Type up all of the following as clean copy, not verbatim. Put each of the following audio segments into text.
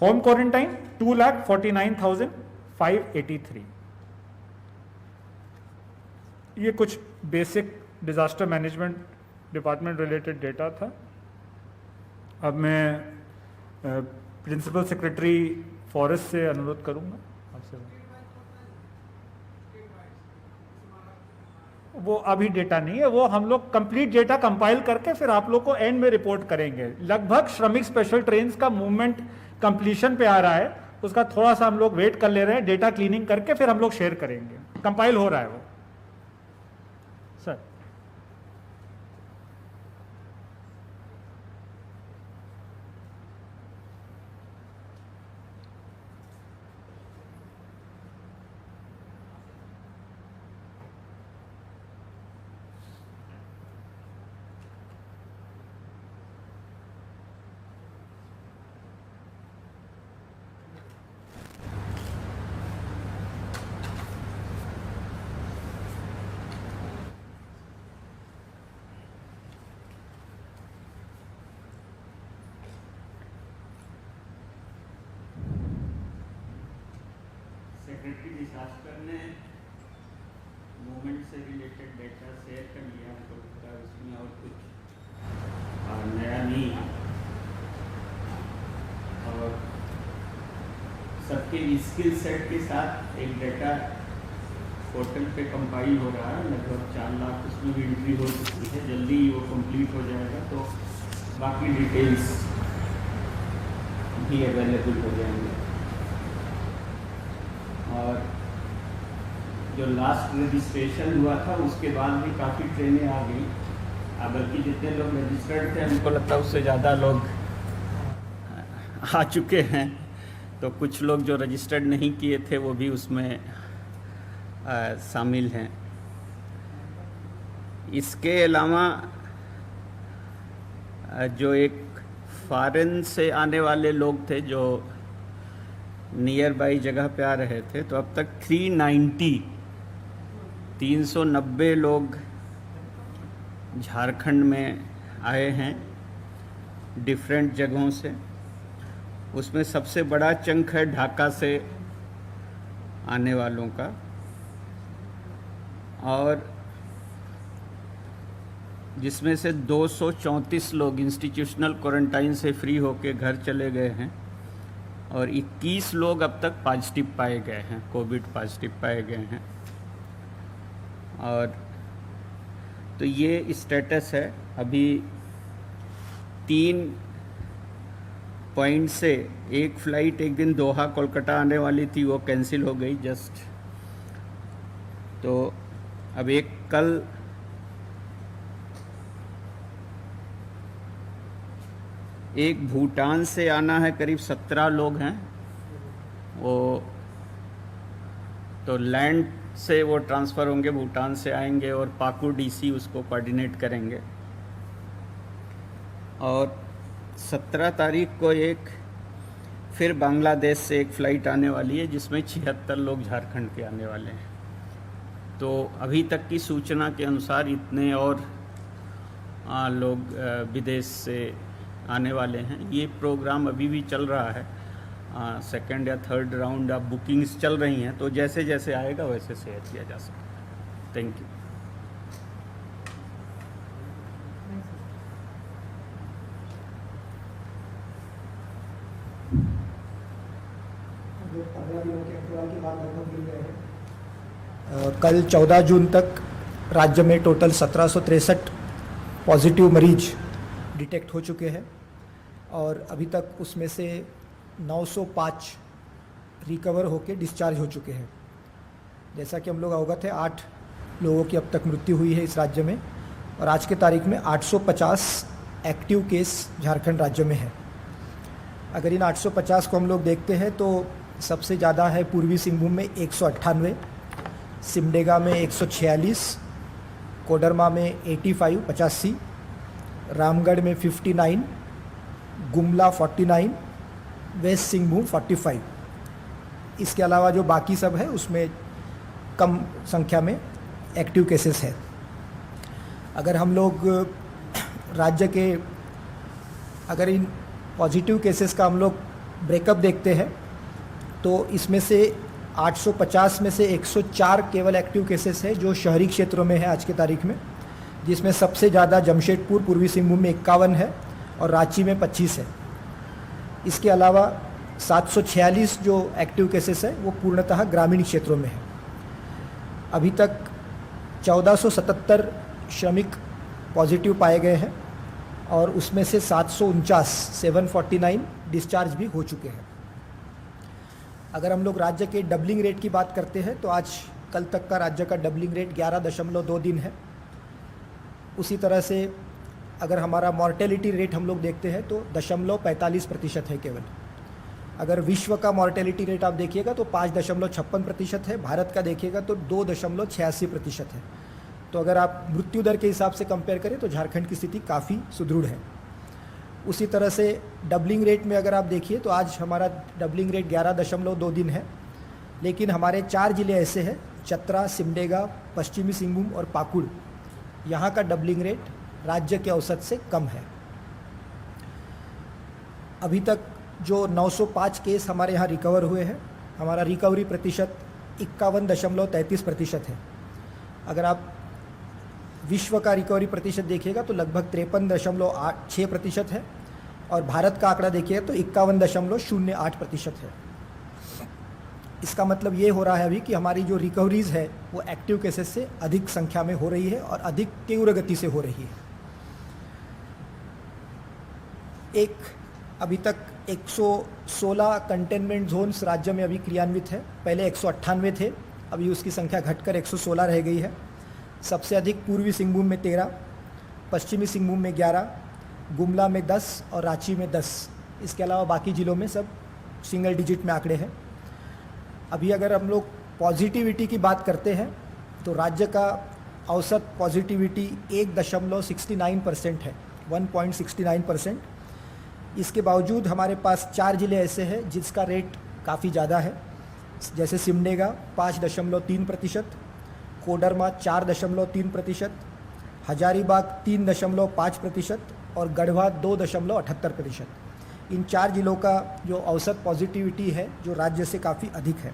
Home quarantine 2,49,583। ये कुछ basic disaster management department related data था। अब मैं प्रिंसिपल सेक्रेटरी फॉरेस्ट से अनुरोध करूंगा आपसे। वो अभी डेटा नहीं है, वो हम लोग कंप्लीट डेटा कंपाइल करके फिर आप लोग को एंड में रिपोर्ट करेंगे। लगभग श्रमिक स्पेशल ट्रेन्स का मूवमेंट कंप्लीशन पे आ रहा है, उसका थोड़ा सा हम लोग वेट कर ले रहे हैं, डेटा क्लीनिंग करके फिर हम लोग शेयर करेंगे। कंपाइल हो रहा है वो सर। सेक्रेटरी डिजास्टर ने मूवमेंट से रिलेटेड डेटा शेयर कर लिया, हमको लगता है उसमें और कुछ नया नहीं है। और सबके स्किल सेट के साथ एक डेटा पोर्टल पे कंपाइल हो रहा है, लगभग 4 लाख उसमें भी एंट्री हो चुकी है। जल्दी ही वो कंप्लीट हो जाएगा तो बाकी डिटेल्स भी अवेलेबल हो जाएंगे। और जो लास्ट रजिस्ट्रेशन हुआ था उसके बाद भी काफ़ी ट्रेनें आ गई, बल्कि जितने लोग रजिस्टर्ड थे हमको लगता है उससे ज़्यादा लोग आ चुके हैं। तो कुछ लोग जो रजिस्टर्ड नहीं किए थे वो भी उसमें शामिल हैं। इसके अलावा जो एक फॉरेन से आने वाले लोग थे जो नियर बाई जगह पे आ रहे थे, तो अब तक 390 लोग झारखंड में आए हैं डिफरेंट जगहों से। उसमें सबसे बड़ा चंक है ढाका से आने वालों का, और जिसमें से 234 लोग इंस्टीट्यूशनल क्वारंटाइन से फ्री होकर घर चले गए हैं, और 21 लोग अब तक पॉजिटिव पाए गए हैं, कोविड पॉजिटिव पाए गए हैं। और तो ये स्टेटस है। अभी 3 पॉइंट से एक फ़्लाइट एक दिन दोहा कोलकाता आने वाली थी, वो कैंसिल हो गई जस्ट। तो अब कल एक भूटान से आना है, करीब 17 लोग हैं वो, तो लैंड से वो ट्रांसफ़र होंगे, भूटान से आएंगे और पाकू डीसी उसको कोऑर्डिनेट करेंगे। और 17 तारीख को फिर बांग्लादेश से एक फ़्लाइट आने वाली है जिसमें 76 लोग झारखंड के आने वाले हैं। तो अभी तक की सूचना के अनुसार इतने और लोग विदेश से आने वाले हैं। ये प्रोग्राम अभी भी चल रहा है, सेकंड या थर्ड राउंड अब बुकिंग्स चल रही हैं, तो जैसे जैसे आएगा वैसे शेयर किया जा सकता है। Thank you. कल 14 जून तक राज्य में टोटल 1763 पॉजिटिव मरीज डिटेक्ट हो चुके हैं, और अभी तक उसमें से 905 रिकवर होकर डिस्चार्ज हो चुके हैं। जैसा कि हम लोग अवगत है, 8 लोगों की अब तक मृत्यु हुई है इस राज्य में, और आज के तारीख में 850 एक्टिव केस झारखंड राज्य में है। अगर इन 850 को हम लोग देखते हैं तो सबसे ज़्यादा है पूर्वी सिंहभूम में 198, सिमडेगा में 146, कोडरमा में 85, रामगढ़ में 59, गुमला 49, वेस्ट सिंहभूम 45। इसके अलावा जो बाकी सब है उसमें कम संख्या में एक्टिव केसेस है। अगर हम लोग राज्य के अगर इन पॉजिटिव केसेस का हम लोग ब्रेकअप देखते हैं तो इसमें से 850 में से 104 केवल एक्टिव केसेस है जो शहरी क्षेत्रों में है आज की तारीख में, जिसमें सबसे ज़्यादा जमशेदपुर पूर्वी सिंहभूम में 51 है और रांची में 25 है। इसके अलावा 746 जो एक्टिव केसेस है वो पूर्णतः ग्रामीण क्षेत्रों में है। अभी तक 1477 श्रमिक पॉजिटिव पाए गए हैं और उसमें से 749 डिस्चार्ज भी हो चुके हैं। अगर हम लोग राज्य के डबलिंग रेट की बात करते हैं तो आज कल तक का राज्य का डबलिंग रेट 11.2 दिन है। उसी तरह से अगर हमारा मॉर्टेलिटी रेट हम लोग देखते हैं तो 0.45% है केवल। अगर विश्व का मॉर्टेलिटी रेट आप देखिएगा तो 5.56% है, भारत का देखिएगा तो 2.86% है। तो अगर आप मृत्यु दर के हिसाब से कंपेयर करें तो झारखंड की स्थिति काफ़ी सुदृढ़ है। उसी तरह से डबलिंग रेट में अगर आप देखिए तो आज हमारा डबलिंग रेट 11.2 दिन है, लेकिन हमारे 4 जिले ऐसे हैं, चतरा, सिमडेगा, पश्चिमी सिंहभूम और पाकुड़, यहाँ का डबलिंग रेट राज्य के औसत से कम है। अभी तक जो 905 केस हमारे यहाँ रिकवर हुए हैं, हमारा रिकवरी प्रतिशत 51.33% है। अगर आप विश्व का रिकवरी प्रतिशत देखिएगा तो लगभग 53.86% है और भारत का आंकड़ा देखिएगा तो 51.08% है। इसका मतलब ये हो रहा है अभी कि हमारी जो रिकवरीज है वो एक्टिव केसेस से अधिक संख्या में हो रही है और अधिक तीव्र गति से हो रही है। अभी तक 116 कंटेनमेंट जोन्स राज्य में अभी क्रियान्वित है। पहले 198 थे, अभी उसकी संख्या घटकर 116 रह गई है। सबसे अधिक पूर्वी सिंहभूम में 13, पश्चिमी सिंहभूम में 11, गुमला में 10 और रांची में 10। इसके अलावा बाकी जिलों में सब सिंगल डिजिट में आंकड़े हैं। अभी अगर हम लोग पॉजिटिविटी की बात करते हैं तो राज्य का औसत पॉजिटिविटी 1.69% है, 1.69%। इसके बावजूद हमारे पास 4 जिले ऐसे हैं जिसका रेट काफ़ी ज़्यादा है, जैसे सिमडेगा 5.3%, कोडरमा 4.3%, हजारीबाग 3.5% और गढ़वा 2.78%। इन 4 जिलों का जो औसत पॉजिटिविटी है जो राज्य से काफ़ी अधिक है।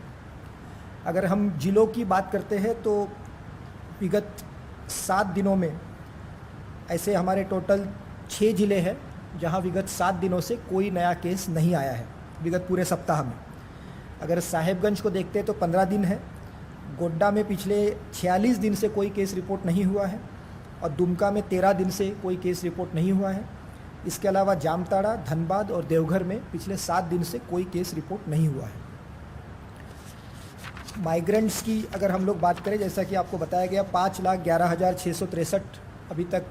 अगर हम जिलों की बात करते हैं तो विगत 7 दिनों में ऐसे हमारे टोटल 6 जिले हैं जहां विगत 7 दिनों से कोई नया केस नहीं आया है विगत पूरे सप्ताह में। अगर साहेबगंज को देखते हैं तो 15 दिन है, गोड्डा में पिछले 46 दिन से कोई केस रिपोर्ट नहीं हुआ है और दुमका में 13 दिन से कोई केस रिपोर्ट नहीं हुआ है। इसके अलावा जामताड़ा, धनबाद और देवघर में पिछले 7 दिन से कोई केस रिपोर्ट नहीं हुआ है। माइग्रेंट्स की अगर हम लोग बात करें, जैसा कि आपको बताया गया 5,11,663 अभी तक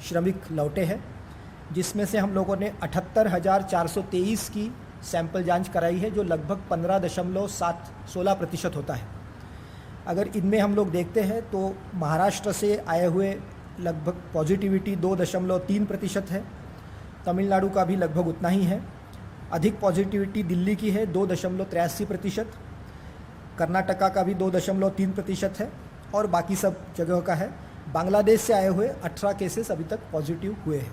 श्रमिक लौटे हैं, जिसमें से हम लोगों ने 78,423 की सैंपल जांच कराई है जो लगभग 15.16% होता है। अगर इनमें हम लोग देखते हैं तो महाराष्ट्र से आए हुए लगभग पॉजिटिविटी 2.3% है, तमिलनाडु का भी लगभग उतना ही है। अधिक पॉजिटिविटी दिल्ली की है 2.83%, कर्नाटका का भी 2.3% है और बाकी सब जगह का है। बांग्लादेश से आए हुए 18 केसेस अभी तक पॉजिटिव हुए हैं।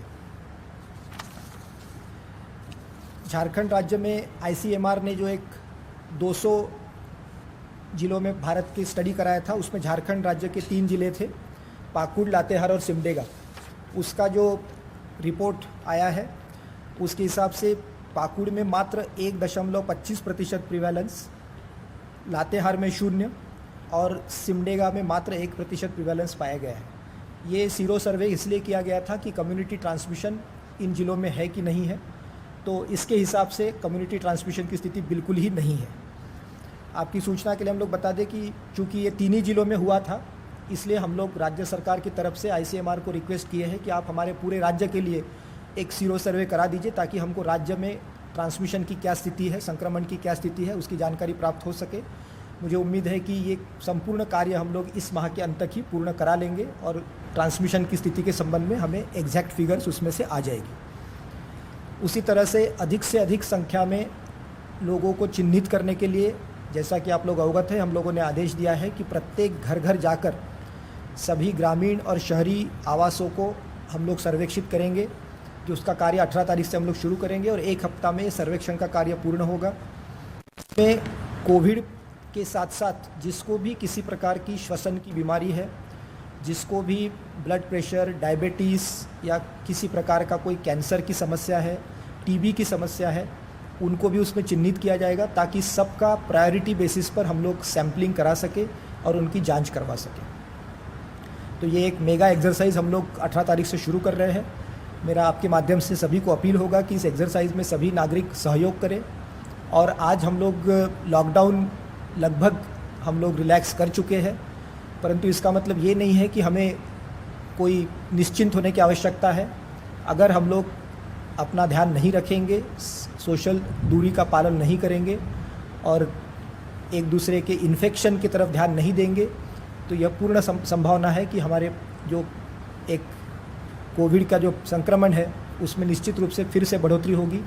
झारखंड राज्य में ICMR ने जो एक 200 जिलों में भारत की स्टडी कराया था, उसमें झारखंड राज्य के 3 जिले थे, पाकुड़, लातेहार और सिमडेगा। उसका जो रिपोर्ट आया है उसके हिसाब से पाकुड़ में मात्र 1.25% प्रिवेलेंस, लातेहार में 0 और सिमडेगा में मात्र 1% प्रिवेलेंस पाया गया है। ये सीरो सर्वे इसलिए किया गया था कि कम्युनिटी ट्रांसमिशन इन जिलों में है कि नहीं है, तो इसके हिसाब से कम्युनिटी ट्रांसमिशन की स्थिति बिल्कुल ही नहीं है। आपकी सूचना के लिए हम लोग बता दें कि चूँकि ये 3 ही जिलों में हुआ था, इसलिए हम लोग राज्य सरकार की तरफ से ICMR को रिक्वेस्ट किए हैं कि आप हमारे पूरे राज्य के लिए एक सीरो सर्वे करा दीजिए ताकि हमको राज्य में ट्रांसमिशन की क्या स्थिति है, संक्रमण की क्या स्थिति है, उसकी जानकारी प्राप्त हो सके। मुझे उम्मीद है कि ये संपूर्ण कार्य हम लोग इस माह के अंत तक ही पूर्ण करा लेंगे और ट्रांसमिशन की स्थिति के संबंध में हमें एग्जैक्ट फिगर्स उसमें से आ जाएगी। उसी तरह से अधिक संख्या में लोगों को चिन्हित करने के लिए, जैसा कि आप लोग अवगत हैं, हम लोगों ने आदेश दिया है कि प्रत्येक घर घर जाकर सभी ग्रामीण और शहरी आवासों को हम लोग सर्वेक्षित करेंगे जो उसका कार्य 18 तारीख से हम लोग शुरू करेंगे और 1 हफ्ता में सर्वेक्षण का कार्य पूर्ण होगा। इसमें कोविड के साथ साथ जिसको भी किसी प्रकार की श्वसन की बीमारी है, जिसको भी ब्लड प्रेशर, डायबिटीज़ या किसी प्रकार का कोई कैंसर की समस्या है, टीबी की समस्या है, उनको भी उसमें चिन्हित किया जाएगा ताकि सबका प्रायोरिटी बेसिस पर हम लोग सैम्पलिंग करा सके और उनकी जांच करवा सकें। तो ये एक मेगा एक्सरसाइज हम लोग 18 तारीख से शुरू कर रहे हैं। मेरा आपके माध्यम से सभी को अपील होगा कि इस एक्सरसाइज में सभी नागरिक सहयोग करें। और आज हम लोग लॉकडाउन लगभग हम लोग रिलैक्स कर चुके हैं, परंतु इसका मतलब ये नहीं है कि हमें कोई निश्चिंत होने की आवश्यकता है। अगर हम लोग अपना ध्यान नहीं रखेंगे, सोशल दूरी का पालन नहीं करेंगे और एक दूसरे के इन्फेक्शन की तरफ ध्यान नहीं देंगे, तो यह पूर्ण संभावना है कि हमारे जो एक कोविड का जो संक्रमण है उसमें निश्चित रूप से फिर से बढ़ोतरी होगी।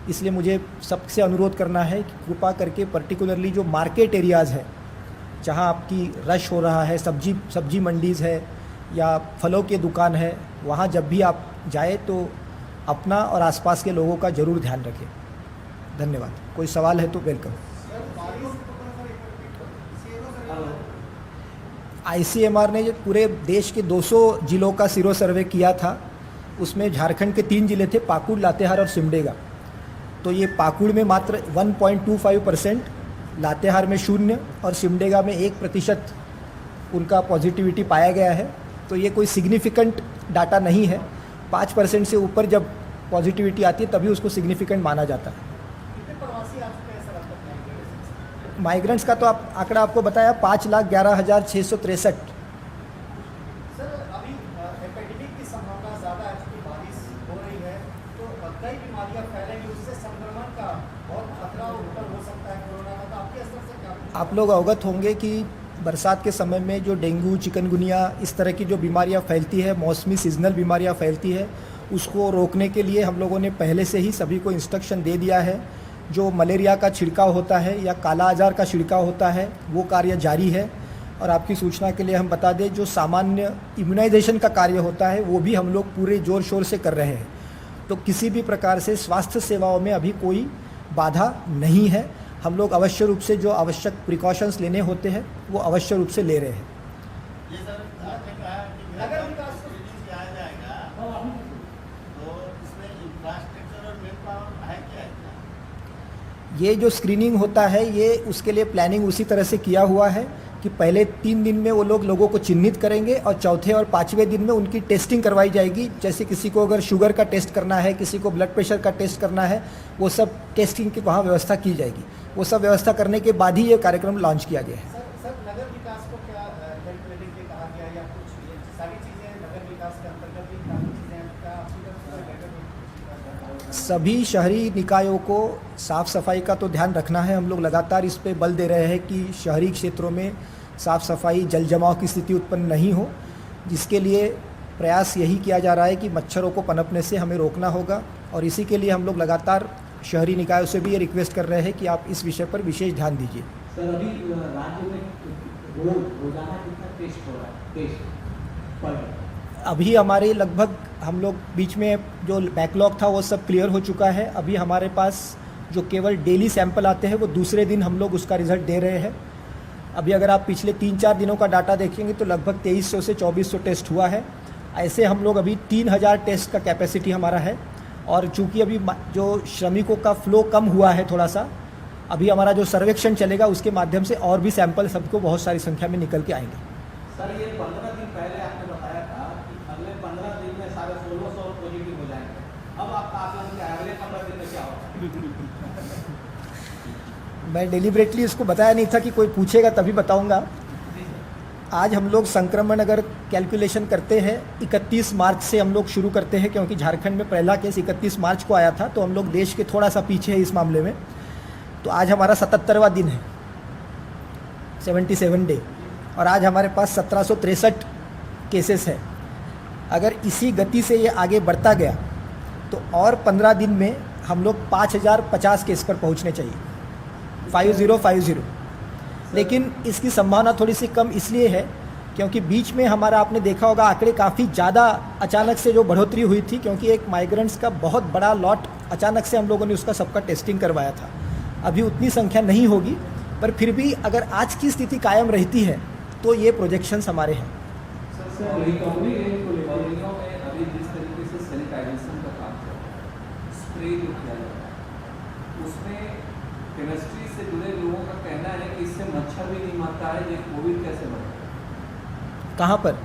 इसलिए मुझे सबसे अनुरोध करना है कि कृपा करके पर्टिकुलरली जो मार्केट एरियाज़ है, जहां आपकी रश हो रहा है, सब्जी मंडीज़ है या फलों के दुकान है, वहां जब भी आप जाए तो अपना और आसपास के लोगों का ज़रूर ध्यान रखें। धन्यवाद। कोई सवाल है तो वेलकम। ICMR ने जो पूरे देश के 200 जिलों का सीरो सर्वे किया था, उसमें झारखंड के 3 जिले थे, पाकुड़, लातेहार और सिमडेगा। तो ये पाकुड़ में मात्र 1.25%, लातेहार में 0 और सिमडेगा में 1% उनका पॉजिटिविटी पाया गया है। तो ये कोई सिग्निफिकेंट डाटा नहीं है। 5% से ऊपर जब पॉजिटिविटी आती है तभी उसको सिग्निफिकेंट माना जाता है। माइग्रेंट्स का तो आंकड़ा आपको बताया 5,11,663। सर, अभी एपिडेमिक की संभावना ज़्यादा है क्योंकि बारिश हो रही है, तो कई बीमारियां फैलेंगी, उससे संक्रमण का बहुत खतरा ऊपर हो सकता है कोरोना का। तो आपके स्तर से क्या आप लोग अवगत होंगे कि बरसात के समय में जो डेंगू, चिकनगुनिया, इस तरह की जो बीमारियां फैलती है, मौसमी सीजनल बीमारियां फैलती है, उसको रोकने के लिए हम लोगों ने पहले से ही सभी को इंस्ट्रक्शन दे दिया है। जो मलेरिया का छिड़काव होता है या काला आजार का छिड़काव होता है वो कार्य जारी है। और आपकी सूचना के लिए हम बता दें, जो सामान्य इम्यूनाइजेशन का कार्य होता है वो भी हम लोग पूरे ज़ोर शोर से कर रहे हैं। तो किसी भी प्रकार से स्वास्थ्य सेवाओं में अभी कोई बाधा नहीं है। हम लोग अवश्य रूप से जो आवश्यक प्रिकॉशंस लेने होते हैं वो अवश्य रूप से ले रहे हैं। ये सर आपने कहा कि नगर विकास को किया जाएगा, तो इसमें इंफ्रास्ट्रक्चर और मैन पावर है क्या? ये जो स्क्रीनिंग होता है ये उसके लिए प्लानिंग उसी तरह से किया हुआ है कि पहले 3 दिन में वो लोगों को चिन्हित करेंगे और चौथे और 5वें दिन में उनकी टेस्टिंग करवाई जाएगी। जैसे किसी को अगर शुगर का टेस्ट करना है, किसी को ब्लड प्रेशर का टेस्ट करना है, वो सब टेस्टिंग की वहाँ व्यवस्था की जाएगी। वो सब व्यवस्था करने के बाद ही ये कार्यक्रम लॉन्च किया गया है। सर, नगर विकास को क्या कैलकुलेटिंग के कहा गया या कुछ सारी चीज़ें नगर विकास के अंतर्गत भी काफ़ी चीज़ें क्या आपकी तरफ से सभी शहरी निकायों को साफ़ सफाई का तो ध्यान रखना है। हम लोग लगातार इस पे बल दे रहे हैं कि शहरी क्षेत्रों में साफ़ सफाई, जल जमाव की स्थिति उत्पन्न नहीं हो, जिसके लिए प्रयास यही किया जा रहा है कि मच्छरों को पनपने से हमें रोकना होगा। और इसी के लिए हम लोग लगातार शहरी निकायों से भी ये रिक्वेस्ट कर रहे हैं कि आप इस विषय पर विशेष ध्यान दीजिए। सर, अभी राज्य में रोजाना कितना टेस्ट हो रहा है? टेस्ट पर अभी हमारे लगभग हम लोग बीच में जो बैकलॉग था वो सब क्लियर हो चुका है। अभी हमारे पास जो केवल डेली सैंपल आते हैं वो दूसरे दिन हम लोग उसका रिज़ल्ट दे रहे हैं। अभी अगर आप पिछले 3-4 दिनों का डाटा देखेंगे तो लगभग 2300 से 2400 टेस्ट हुआ है। ऐसे हम लोग अभी 3000 टेस्ट का कैपेसिटी हमारा है। और चूँकि अभी जो श्रमिकों का फ्लो कम हुआ है थोड़ा सा, अभी हमारा जो सर्वेक्षण चलेगा उसके माध्यम से और भी सैंपल सबको बहुत सारी संख्या में निकल के आएंगे। सर, ये 15 दिन पहले आपने बताया था कि अगले 15 दिन में साढ़े 1600 पॉजिटिव हो जाएंगे। अब आपका आकलन क्या है, अगले 15 दिन में क्या होगा? मैं डेलिबरेटली इसको बताया नहीं था कि कोई पूछेगा तभी बताऊंगा। आज हम लोग संक्रमण अगर कैलकुलेशन करते हैं 31 मार्च से हम लोग शुरू करते हैं, क्योंकि झारखंड में पहला केस 31 मार्च को आया था, तो हम लोग देश के थोड़ा सा पीछे है इस मामले में। तो आज हमारा 77वां दिन है, 77 डे, और आज हमारे पास 1763 केसेस है। अगर इसी गति से ये आगे बढ़ता गया तो और 15 दिन में हम लोग 5050 केस पर पहुंचने चाहिए, 5050। लेकिन इसकी संभावना थोड़ी सी कम इसलिए है क्योंकि बीच में हमारा आपने देखा होगा आंकड़े काफ़ी ज़्यादा अचानक से जो बढ़ोतरी हुई थी, क्योंकि एक माइग्रेंट्स का बहुत बड़ा लॉट अचानक से हम लोगों ने उसका सबका टेस्टिंग करवाया था। अभी उतनी संख्या नहीं होगी, पर फिर भी अगर आज की स्थिति कायम रहती है तो ये प्रोजेक्शंस हमारे हैं। सर रिकवरी रेट को कॉलोनियों में अभी जिस तरीके से सैनिटाइजेशन का काम चल रहा है, स्प्रे जो किया जा रहा है, उसमें केमिस्ट्री से जुड़े लोगों का कहना है कि इससे मच्छर भी नहीं मरता है, ये कोविड कैसे मरता है? कहाँ पर?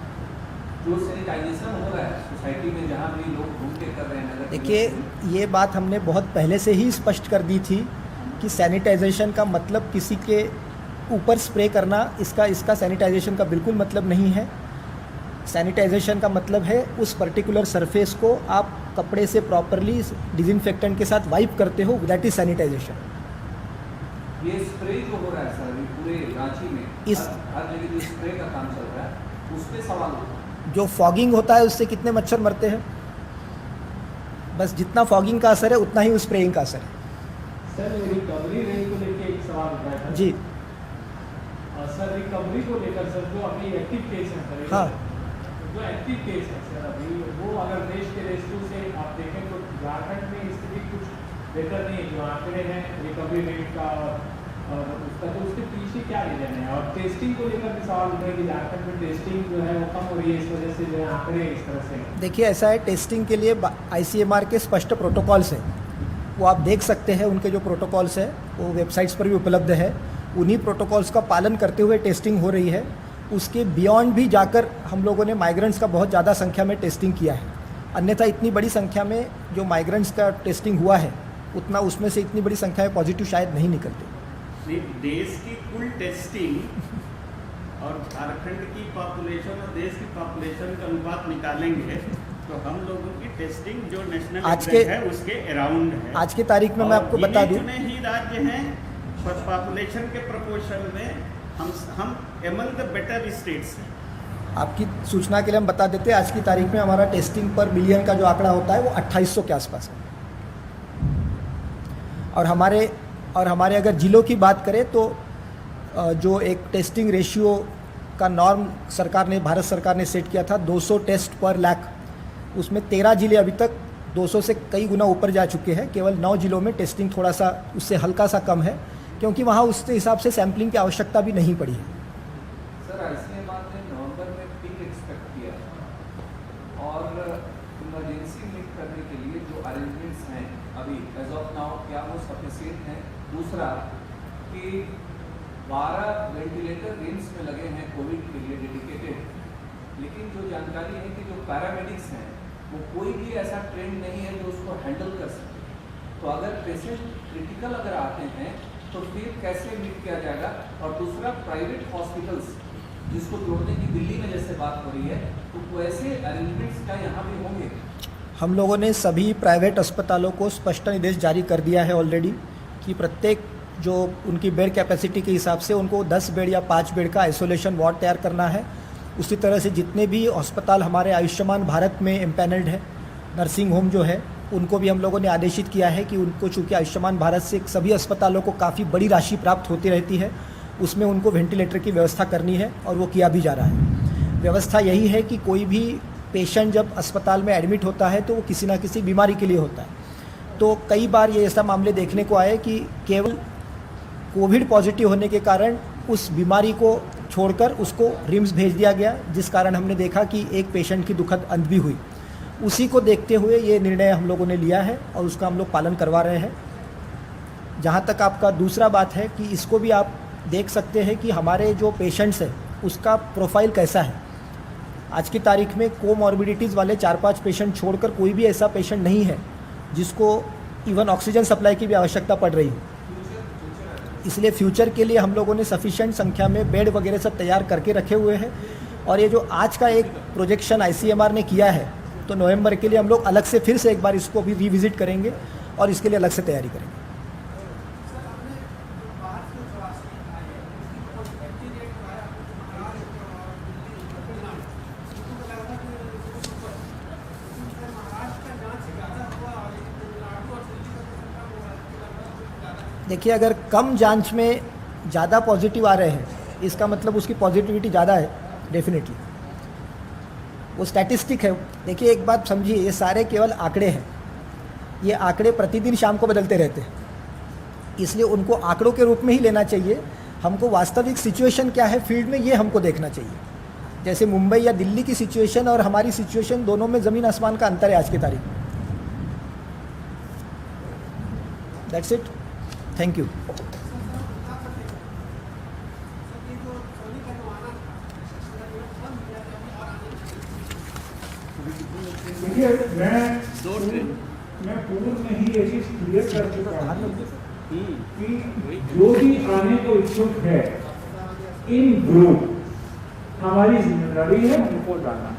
जो सैनिटाइजेशन हो रहा है सोसाइटी में, जहाँ भी लोग घूम के कर रहे हैं नगर देखिए, ये बात हमने बहुत पहले से ही स्पष्ट कर दी थी कि सैनिटाइजेशन का मतलब किसी के ऊपर स्प्रे करना, इसका सैनिटाइजेशन का बिल्कुल मतलब नहीं है। सैनिटाइजेशन का मतलब है उस पर्टिकुलर सरफेस को आप कपड़े से प्रॉपरली डिसइंफेक्टेंट के साथ वाइप करते हो, दैट इज सैनिटाइजेशन। ये स्प्रे जो हो रहा है सर अभी पूरे रांची में, हर जगह जो स्प्रे का काम चल रहा है, उस पर सवाल होता है। जो फॉगिंग होता है उससे कितने मच्छर मरते हैं? बस जितना फॉगिंग का असर है उतना ही उस स्प्रेइंग का असर है। सर रिकवरी रेट को लेकर एक सवाल उठाया था जी सर, रिकवरी को लेकर सर जो अभी एक्टिव केस है सर, हाँ। जो एक्टिव केस है सर अभी, वो अगर देश के रेशो से आप देखें तो झारखंड में स्थिति कुछ बेहतर नहीं है। जो आंकड़े हैं रिकवरी रेट का और उसका, तो उसके पीछे क्या रीजन है? और टेस्टिंग को लेकर भी सवाल उठा है कि झारखंड में टेस्टिंग जो है वो कम हो रही है, इस वजह से जो है आंकड़े इस तरह से। देखिए, ऐसा है, टेस्टिंग के लिए ICMR के स्पष्ट प्रोटोकॉल्स हैं, वो आप देख सकते हैं। उनके जो प्रोटोकॉल्स है वो वेबसाइट्स पर भी उपलब्ध है। उन्हीं प्रोटोकॉल्स का पालन करते हुए टेस्टिंग हो रही है। उसके बियॉन्ड भी जाकर हम लोगों ने माइग्रेंट्स का बहुत ज़्यादा संख्या में टेस्टिंग किया है। अन्यथा इतनी बड़ी संख्या में जो माइग्रेंट्स का टेस्टिंग हुआ है, उतना उसमें से इतनी बड़ी संख्या में पॉजिटिव शायद नहीं निकलते। देश की कुल टेस्टिंग और झारखंड की पॉपुलेशन और देश की पॉपुलेशन का अनुपात निकालेंगे तो हम लोगों की टेस्टिंग जो नेशनल आज के है उसके अराउंड है। आज की तारीख में मैं आपको बता दूं, ही राज्य हैं पॉपुलेशन के प्रोपोर्शन में हम एमंग द बेटर स्टेट्स हैं। आपकी सूचना के लिए हम बता देते हैं, आज की तारीख में हमारा टेस्टिंग पर मिलियन का जो आंकड़ा होता है वो 2800 के आसपास है। और हमारे अगर जिलों की बात करें तो जो एक टेस्टिंग रेशियो का नॉर्म भारत सरकार ने सेट किया था 200 टेस्ट पर लाख, उसमें 13 जिले अभी तक 200 से कई गुना ऊपर जा चुके हैं। केवल 9 जिलों में टेस्टिंग थोड़ा सा उससे हल्का सा कम है, क्योंकि वहाँ उस हिसाब से सैम्पलिंग की आवश्यकता भी नहीं पड़ी है। सर ICMR ने नवंबर में पीक एक्सपेक्ट किया और इमरजेंसी मीट करने के लिए जो अरेंजमेंट्स हैं अभी एज ऑफ नाउ, क्या वो सफिशिएंट हैं? दूसरा कि 12 वेंटिलेटर रिम्स में लगे हैं कोविड के लिए डेडिकेटेड, लेकिन जो जानकारी है कि जो पैरामेडिक्स हैं वो कोई भी ऐसा ट्रेंड नहीं है जो उसको हैंडल कर सके। तो अगर पेशेंट क्रिटिकल अगर आते हैं तो फिर कैसे मीट किया जाएगा? और दूसरा, प्राइवेट हॉस्पिटल्स जिसको जोड़ने की दिल्ली में जैसे बात हो रही है, तो वैसे अरेंजमेंट्स क्या यहाँ भी होंगे? हम लोगों ने सभी प्राइवेट अस्पतालों को स्पष्ट निर्देश जारी कर दिया है ऑलरेडी कि प्रत्येक जो उनकी बेड कैपेसिटी के हिसाब से उनको 10 बेड या 5 बेड का आइसोलेशन वार्ड तैयार करना है। उसी तरह से जितने भी अस्पताल हमारे आयुष्मान भारत में एम्पैनल्ड है, नर्सिंग होम जो है, उनको भी हम लोगों ने आदेशित किया है कि उनको, चूँकि आयुष्मान भारत से सभी अस्पतालों को काफ़ी बड़ी राशि प्राप्त होती रहती है, उसमें उनको वेंटिलेटर की व्यवस्था करनी है और वो किया भी जा रहा है। व्यवस्था यही है कि कोई भी पेशेंट जब अस्पताल में एडमिट होता है तो वो किसी ना किसी बीमारी के लिए होता है। तो कई बार ये ऐसा मामले देखने को आए कि केवल कोविड पॉजिटिव होने के कारण उस बीमारी को छोड़कर उसको रिम्स भेज दिया गया, जिस कारण हमने देखा कि एक पेशेंट की दुखद अंत भी हुई। उसी को देखते हुए ये निर्णय हम लोगों ने लिया है और उसका हम लोग पालन करवा रहे हैं। जहाँ तक आपका दूसरा बात है कि इसको भी आप देख सकते हैं कि हमारे जो पेशेंट्स हैं उसका प्रोफाइल कैसा है। आज की तारीख में कोमॉर्बिडिटीज़ वाले 4-5 पेशेंट छोड़कर कोई भी ऐसा पेशेंट नहीं है जिसको इवन ऑक्सीजन सप्लाई की भी आवश्यकता पड़ रही हो। इसलिए फ्यूचर के लिए हम लोगों ने सफिशिएंट संख्या में बेड वगैरह सब तैयार करके रखे हुए हैं। और ये जो आज का एक प्रोजेक्शन ICMR ने किया है, तो नवंबर के लिए हम लोग अलग से फिर से एक बार इसको भी रिविजिट करेंगे और इसके लिए अलग से तैयारी करेंगे। देखिए, अगर कम जांच में ज़्यादा पॉजिटिव आ रहे हैं, इसका मतलब उसकी पॉजिटिविटी ज़्यादा है। डेफिनेटली वो स्टैटिस्टिक है। देखिए एक बात समझिए, ये सारे केवल आंकड़े हैं, ये आंकड़े प्रतिदिन शाम को बदलते रहते हैं, इसलिए उनको आंकड़ों के रूप में ही लेना चाहिए। हमको वास्तविक सिचुएशन क्या है फील्ड में, ये हमको देखना चाहिए। जैसे मुंबई या दिल्ली की सिचुएशन और हमारी सिचुएशन, दोनों में ज़मीन आसमान का अंतर है आज की तारीख में। That's it, thank you. देखिए मैं पूर्व में ही ये चीज क्लियर कर चुका हूँ कि जो भी आने को इच्छुक है इन ग्रुप, हमारी जिम्मेदारी है उनको जाना।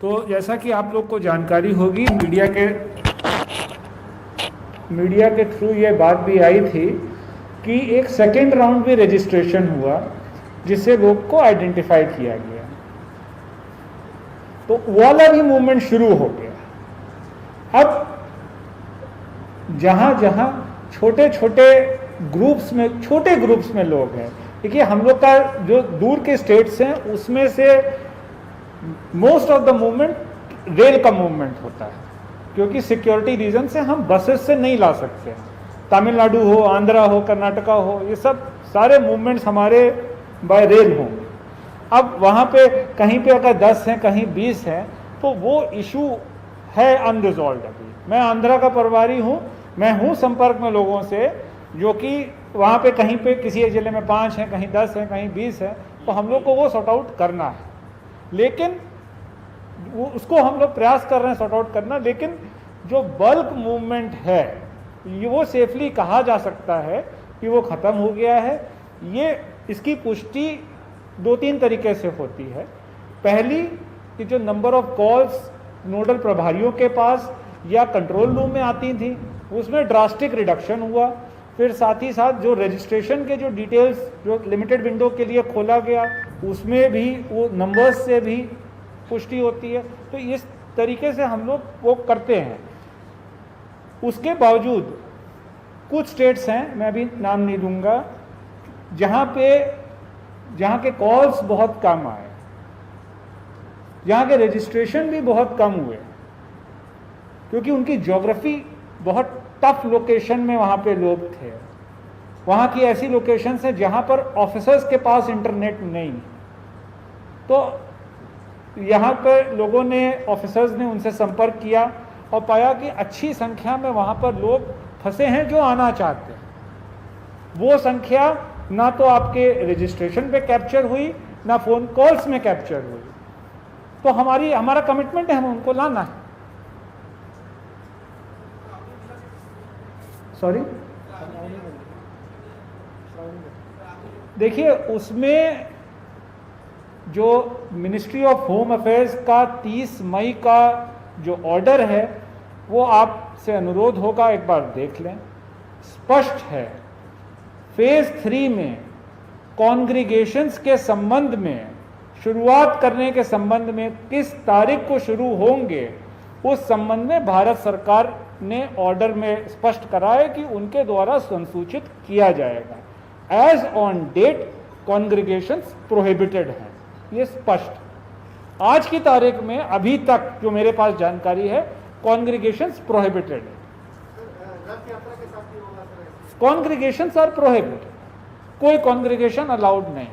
तो जैसा कि आप लोग को जानकारी होगी, मीडिया के थ्रू ये बात भी आई थी कि एक सेकेंड राउंड भी रजिस्ट्रेशन हुआ जिससे लोग को आइडेंटिफाई किया गया, तो वो वाला भी मूवमेंट शुरू हो गया। अब जहां जहां छोटे छोटे ग्रुप्स में लोग हैं, देखिए हम लोग का जो दूर के स्टेट्स हैं उसमें से most of the movement rail का मूवमेंट होता है, क्योंकि सिक्योरिटी रीजन से हम बसेस से नहीं ला सकते। तमिलनाडु हो, आंध्रा हो, कर्नाटका हो, ये सब सारे मूवमेंट्स हमारे बाय रेल होंगे। अब वहाँ पे कहीं पे अगर 10 हैं, कहीं 20 हैं, तो वो इशू है अनरिजॉल्व अभी। मैं आंध्रा का प्रभारी हूँ, मैं हूँ संपर्क में लोगों से, जो कि वहाँ पे कहीं पे किसी एक जिले में 5 हैं, कहीं 10 हैं, कहीं 20 हैं, तो हम लोग को वो सॉर्ट आउट करना है। लेकिन वो उसको हम लोग प्रयास कर रहे हैं सॉर्ट आउट करना, लेकिन जो बल्क मूवमेंट है ये वो सेफली कहा जा सकता है कि वो ख़त्म हो गया है। ये इसकी पुष्टि 2-3 तरीके से होती है। पहली कि जो नंबर ऑफ कॉल्स नोडल प्रभारियों के पास या कंट्रोल रूम में आती थी उसमें ड्रास्टिक रिडक्शन हुआ। फिर साथ ही साथ जो रजिस्ट्रेशन के जो डिटेल्स जो लिमिटेड विंडो के लिए खोला गया उसमें भी वो नंबर्स से भी पुष्टि होती है। तो इस तरीके से हम लोग वो करते हैं। उसके बावजूद कुछ स्टेट्स हैं, मैं भी नाम नहीं लूँगा, जहाँ के कॉल्स बहुत कम आए, जहाँ के रजिस्ट्रेशन भी बहुत कम हुए, क्योंकि उनकी ज्योग्राफी बहुत टफ लोकेशन में वहाँ पे लोग थे। वहाँ की ऐसी लोकेशंस हैं जहाँ पर ऑफिसर्स के पास इंटरनेट नहीं, तो यहाँ पर लोगों ने, ऑफिसर्स ने उनसे संपर्क किया और पाया कि अच्छी संख्या में वहाँ पर लोग फंसे हैं जो आना चाहते हैं। वो संख्या ना तो आपके रजिस्ट्रेशन पे कैप्चर हुई, ना फ़ोन कॉल्स में कैप्चर हुई। तो हमारा कमिटमेंट है, हम उनको लाना है। सॉरी, देखिए उसमें जो मिनिस्ट्री ऑफ होम अफेयर्स का 30 मई का जो ऑर्डर है वो आपसे अनुरोध होगा एक बार देख लें। स्पष्ट है फेज 3 में कॉन्ग्रीगेशंस के संबंध में, शुरुआत करने के संबंध में किस तारीख को शुरू होंगे उस संबंध में भारत सरकार ने ऑर्डर में स्पष्ट करा है कि उनके द्वारा संसूचित किया जाएगा। एज ऑन डेट कॉन्ग्रीगेशंस प्रोहिबिटेड हैं, ये स्पष्ट। आज की तारीख में अभी तक जो मेरे पास जानकारी है कॉन्ग्रीगेशंस प्रोहिबिटेड है। कॉन्ग्रीगेशंस आर प्रोहिबिटेड, कोई कॉन्ग्रीगेशन अलाउड नहीं।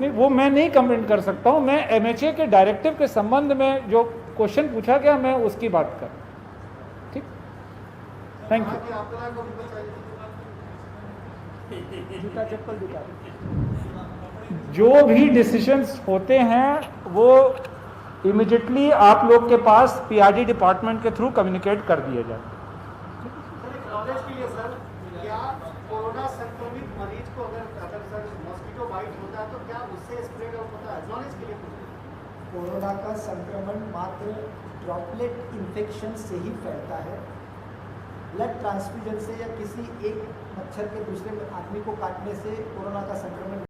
नहीं, वो मैं नहीं कमेंट कर सकता हूं। मैं एमएचए के डायरेक्टिव के संबंध में जो क्वेश्चन पूछा गया मैं उसकी बात कर, ठीक, थैंक यू। जो भी डिसीजंस होते हैं वो इमीडिएटली आप लोग के पास पीआरडी डिपार्टमेंट के थ्रू कम्युनिकेट कर दिए जाए। कोरोना संक्रमित मरीज को अगर सर मॉस्किटो बाइट होता है तो क्या उससे स्प्रेड आउट होता है? नॉलेज के लिए कोरोना का संक्रमण मात्र ड्रॉपलेट इन्फेक्शन से ही फैलता है। ब्लड ट्रांसफ्यूजन से या किसी एक मच्छर के दूसरे आदमी को काटने से कोरोना का संक्रमण